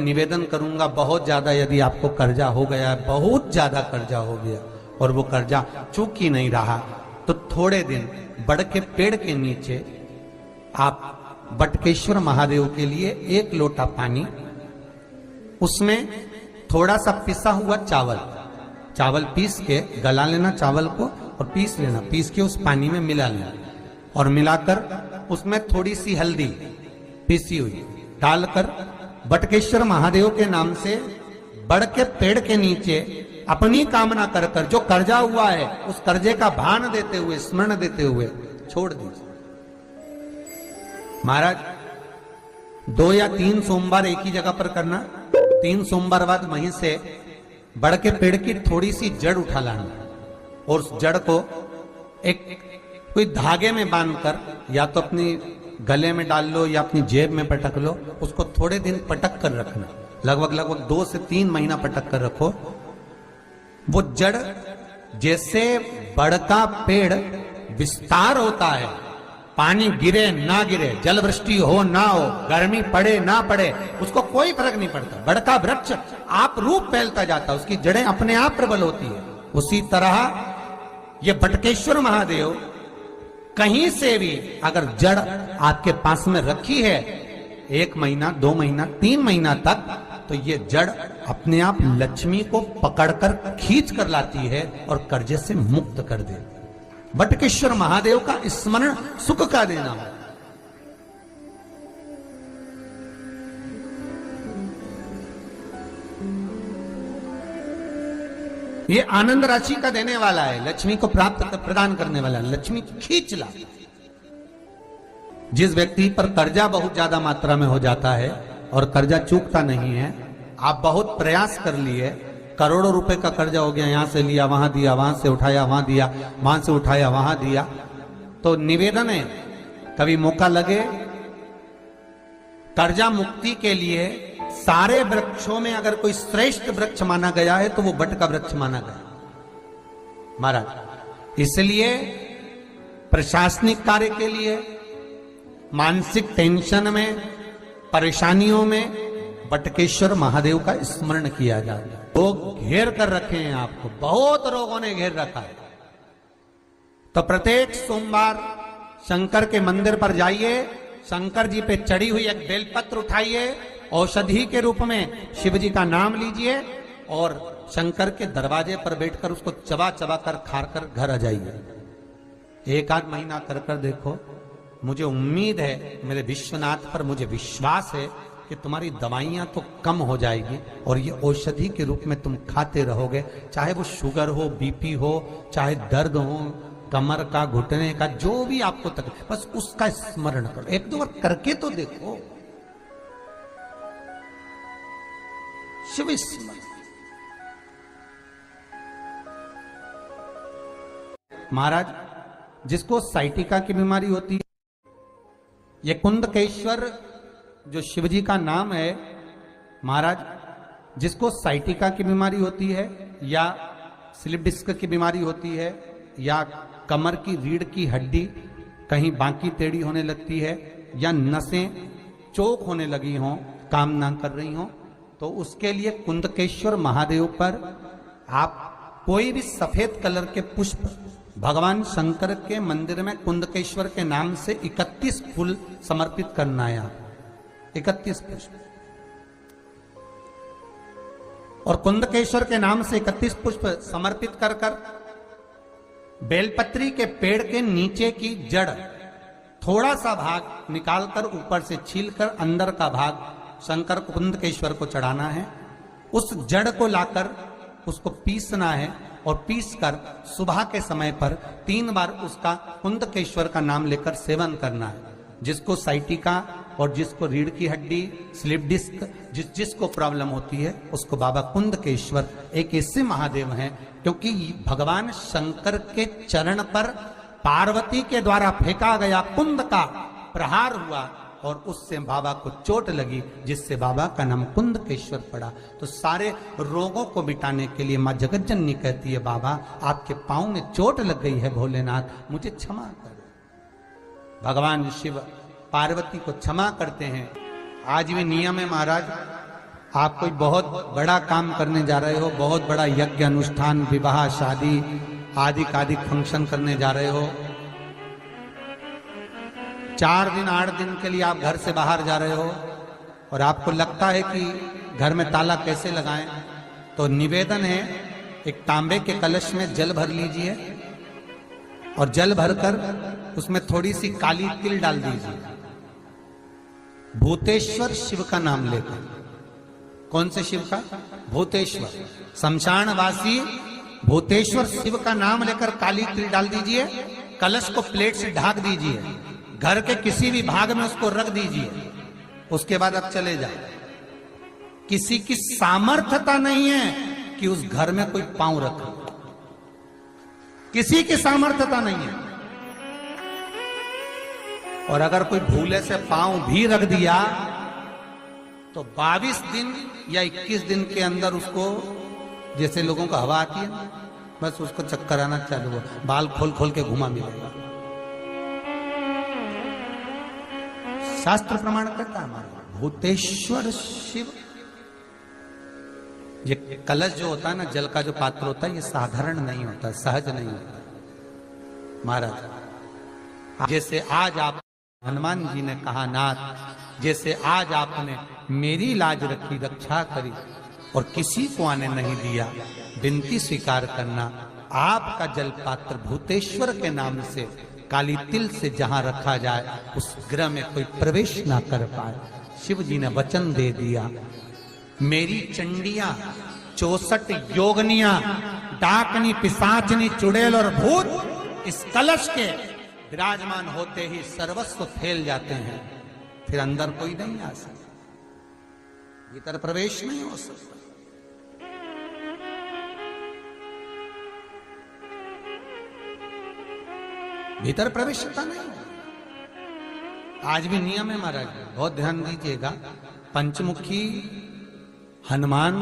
निवेदन करूंगा, बहुत ज्यादा यदि आपको कर्जा हो गया है, बहुत ज्यादा कर्जा हो गया और वो कर्जा चूक ही नहीं रहा, तो थोड़े दिन बड़ के पेड़ के नीचे आप बटकेश्वर महादेव के लिए 1 लोटा पानी, उसमें थोड़ा सा पिसा हुआ चावल पीस के गला लेना चावल को और पीस लेना, पीस के उस पानी में मिला लेना और मिलाकर उसमें थोड़ी सी हल्दी पीसी हुई डालकर बटकेश्वर महादेव के नाम से बड़ के पेड़ के नीचे अपनी कामना कर कर जो कर्जा हुआ है उस कर्जे का भान देते हुए, स्मरण देते हुए छोड़ दीजिए। महाराज 2 या 3 सोमवार एक ही जगह पर करना, 3 सोमवार बाद वहीं से बड़ के पेड़ की थोड़ी सी जड़ उठा लाना और उस जड़ को एक कोई धागे में बांधकर या तो अपनी गले में डाल लो या अपनी जेब में पटक लो, उसको थोड़े दिन पटक कर रखना, लगभग 2 से 3 महीना पटक कर रखो। वो जड़ जैसे बड़ का पेड़ विस्तार होता है, पानी गिरे ना गिरे, जल वृष्टि हो ना हो, गर्मी पड़े ना पड़े, उसको कोई फर्क नहीं पड़ता, बड़ का वृक्ष आप रूप फैलता जाता है, उसकी जड़ें अपने आप प्रबल होती है। उसी तरह ये बटकेश्वर महादेव कहीं से भी अगर जड़ आपके पास में रखी है 1 महीना 2 महीना 3 महीना तक, तो ये जड़ अपने आप लक्ष्मी को पकड़कर खींच कर लाती है और कर्जे से मुक्त कर दे। बटकेश्वर महादेव का स्मरण सुख का देना है। ये आनंद राशि का देने वाला है, लक्ष्मी को प्राप्त प्रदान करने वाला है, लक्ष्मी खींच ला। जिस व्यक्ति पर कर्जा बहुत ज्यादा मात्रा में हो जाता है और कर्जा चूकता नहीं है, आप बहुत प्रयास कर लिए, करोड़ों रुपए का कर्जा हो गया, यहां से लिया वहां दिया, वहां से उठाया वहां दिया, वहां से उठाया वहां दिया, तो निवेदन है कभी मौका लगे कर्जा मुक्ति के लिए सारे वृक्षों में अगर कोई श्रेष्ठ वृक्ष माना गया है तो वो बट का वृक्ष माना गया महाराज। इसलिए प्रशासनिक कार्य के लिए, मानसिक टेंशन में, परेशानियों में बटकेश्वर महादेव का स्मरण किया जाए। लोग घेर कर रखे हैं आपको, बहुत लोगों ने घेर रखा है, तो प्रत्येक सोमवार शंकर के मंदिर पर जाइए, शंकर जी पे चढ़ी हुई एक बेलपत्र उठाइए, औषधि के रूप में शिव जी का नाम लीजिए और शंकर के दरवाजे पर बैठकर उसको चबा चबा कर खार कर घर आ जाइए। 1 आध महीना कर कर देखो, मुझे उम्मीद है, मेरे विश्वनाथ पर मुझे विश्वास है कि तुम्हारी दवाइयां तो कम हो जाएगी और ये औषधि के रूप में तुम खाते रहोगे, चाहे वो शुगर हो, बीपी हो, चाहे दर्द हो, कमर का, घुटने का, जो भी आपको तकलीफ, बस उसका स्मरण करो, 1-2 बार करके तो देखो। शिव स्मरण। महाराज जिसको साइटिका की बीमारी होती है, ये कुंदकेश्वर जो शिवजी का नाम है महाराज, जिसको साइटिका की बीमारी होती है या स्लिप डिस्क की बीमारी होती है या कमर की रीढ़ की हड्डी कहीं बाकी टेढ़ी होने लगती है या नसें चोक होने लगी हों, काम ना कर रही हों, तो उसके लिए कुंदकेश्वर महादेव पर आप कोई भी सफेद कलर के पुष्प, भगवान शंकर के मंदिर में कुंदकेश्वर के नाम से 31 फूल समर्पित करना है। 31 पुष्प, और कुंदकेश्वर के नाम से 31 पुष्प समर्पित कर कर बेलपत्री के पेड़ के नीचे की जड़ थोड़ा सा भाग निकालकर ऊपर से छीलकर अंदर का भाग शंकर कुंदकेश्वर को चढ़ाना है। उस जड़ को लाकर उसको पीसना है और पीसकर सुबह के समय पर 3 बार उसका कुंदकेश्वर का नाम लेकर सेवन करना है। जिसको साइटिका और जिसको रीढ़ की हड्डी, स्लिप डिस्क, जिसको प्रॉब्लम होती है, उसको बाबा कुंदकेश्वर एक ऐसे महादेव हैं, क्योंकि भगवान शंकर के चरण पर पार्वती के द्वारा फेंका गया कुंद का प्रहार हुआ और उससे बाबा को चोट लगी, जिससे बाबा का नाम कुंदकेश्वर पड़ा। तो सारे रोगों को मिटाने के लिए माँ जगतजननी कहती है, बाबा आपके पांव में चोट लग गई है, भोलेनाथ मुझे क्षमा कर। भगवान शिव पार्वती को क्षमा करते हैं। आज भी नियम है महाराज, आप कोई बहुत बड़ा काम करने जा रहे हो, बहुत बड़ा यज्ञ अनुष्ठान, विवाह, शादी आदि आदि फंक्शन करने जा रहे हो, 4 दिन 8 दिन के लिए आप घर से बाहर जा रहे हो और आपको लगता है कि घर में ताला कैसे लगाएं, तो निवेदन है एक तांबे के कलश में जल भर लीजिए और जल भरकर उसमें थोड़ी सी काली तिल डाल दीजिए, भूतेश्वर शिव का नाम लेकर। कौन से शिव का? भूतेश्वर, शमशानवासी भूतेश्वर शिव का नाम लेकर काली तिल डाल दीजिए, कलश को प्लेट से ढक दीजिए, घर के किसी भी भाग में उसको रख दीजिए। उसके बाद आप चले जाए। किसी की सामर्थ्यता नहीं है कि उस घर में कोई पांव रखे, किसी की सामर्थ्यता नहीं है। और अगर कोई भूले से पांव भी रख दिया तो 22 दिन या 21 दिन के अंदर उसको, जैसे लोगों को हवा आती है, बस उसको चक्कर आना चालू हो, बाल खोल खोल के घुमा मिलेगा। शास्त्र प्रमाण करता है हमारा भूतेश्वर शिव। ये कलश जो होता है ना, जल का जो पात्र होता है, ये साधारण नहीं होता, सहज नहीं होता महाराज। जैसे आज आप, हनुमान जी ने कहा, नाथ जैसे आज आपने मेरी लाज रखी, रक्षा करी और किसी को आने नहीं दिया, विनती स्वीकार करना, आपका जल पात्र भूतेश्वर के नाम से काली तिल से जहां रखा जाए उस गृह में कोई प्रवेश ना कर पाए। शिव जी ने वचन दे दिया, मेरी चंडियां 64 योगनियां, डाकनी, पिशाचनी, चुड़ैल और भूत इस कलश के विराजमान होते ही सर्वस्व फैल जाते हैं, फिर अंदर कोई नहीं आ सकता, भीतर प्रवेश नहीं हो सकता। भीतर प्रवेशता नहीं। आज भी नियम है महाराज, बहुत ध्यान दीजिएगा। पंचमुखी हनुमान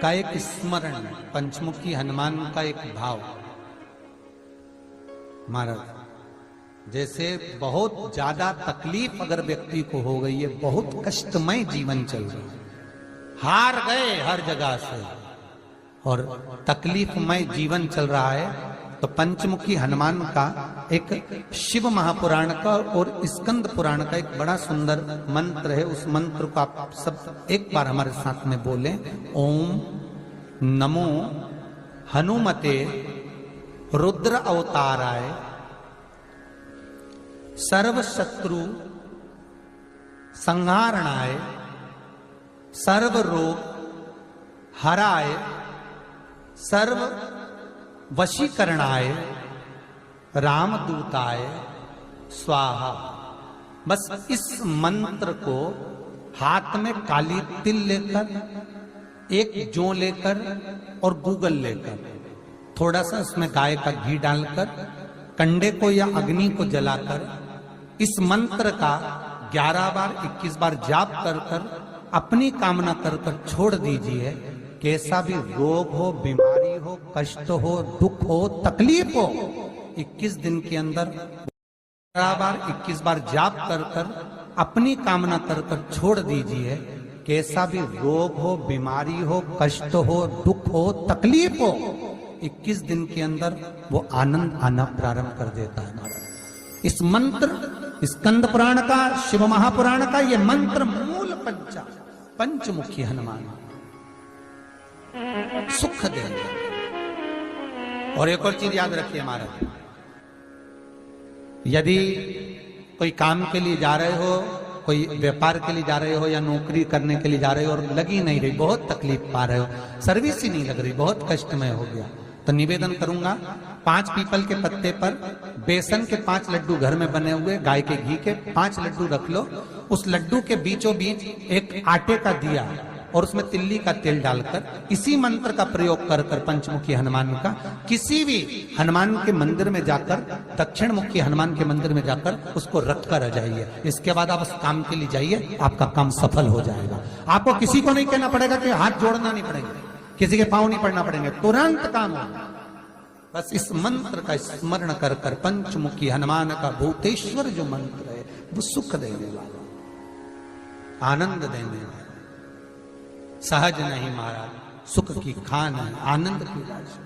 का एक स्मरण, पंचमुखी हनुमान का एक भाव महाराज। जैसे बहुत ज्यादा तकलीफ अगर व्यक्ति को हो गई है, बहुत कष्टमय जीवन चल रहा है, हार गए हर जगह से और तकलीफमय जीवन चल रहा है, तो पंचमुखी हनुमान का एक शिव महापुराण का और स्कंद पुराण का एक बड़ा सुंदर मंत्र है। उस मंत्र को आप सब एक बार हमारे साथ में बोलें। ओम नमो हनुमते रुद्र अवताराय सर्व शत्रु संहारणाय सर्व रोग हराय सर्व वशीकरणाय रामदूताय स्वाहा। बस इस मंत्र को हाथ में काली तिल लेकर, एक जौ लेकर और गूगल लेकर, थोड़ा सा उसमें गाय का घी डालकर, कंडे को या अग्नि को जलाकर इस मंत्र का 11 बार 21 बार जाप कर कर अपनी कामना कर कर छोड़ दीजिए। कैसा भी रोग हो, बीमारी हो, कष्ट हो, दुख हो, तकलीफ हो, 21 दिन के अंदर 11 बार 21 बार जाप कर कर अपनी कामना कर कर छोड़ दीजिए। कैसा भी रोग हो, बीमारी हो, कष्ट हो, दुख हो, तकलीफ हो, 21 दिन के अंदर वो आनंद आना प्रारंभ कर देता है महाराज। इस मंत्र, स्कंद पुराण का, शिव महापुराण का ये मंत्र मूल पंचमुखी हनुमान सुख देंगे। और एक और चीज याद रखिए महाराज, यदि कोई काम के लिए जा रहे हो, कोई व्यापार के लिए जा रहे हो या नौकरी करने के लिए जा रहे हो और लगी नहीं रही, बहुत तकलीफ पा रहे हो, सर्विस ही नहीं लग रही, बहुत कष्टमय हो गया, तो निवेदन करूंगा 5 पीपल के पत्ते पर बेसन के 5 लड्डू घर में बने हुए, गाय के घी के 5 लड्डू रख लो। उस लड्डू के बीचों बीच एक आटे का दिया और उसमें तिल्ली का तेल डालकर इसी मंत्र का प्रयोग कर कर पंचमुखी हनुमान का किसी भी हनुमान के मंदिर में जाकर, दक्षिण मुखी हनुमान के मंदिर में जाकर उसको रख कर आ जाइए। इसके बाद आप उस काम के लिए जाइए, आपका काम सफल हो जाएगा। आपको किसी को नहीं कहना पड़ेगा कि हाथ जोड़ना नहीं पड़ेगा, किसी के पांव नहीं पड़ना पड़ेंगे, तुरंत काम होगा। बस इस मंत्र का स्मरण कर कर पंचमुखी हनुमान का भूतेश्वर जो मंत्र है, वो सुख देने वाला, आनंद देने वाला। सहज नहीं महाराज, सुख की खान है, आनंद की राशि।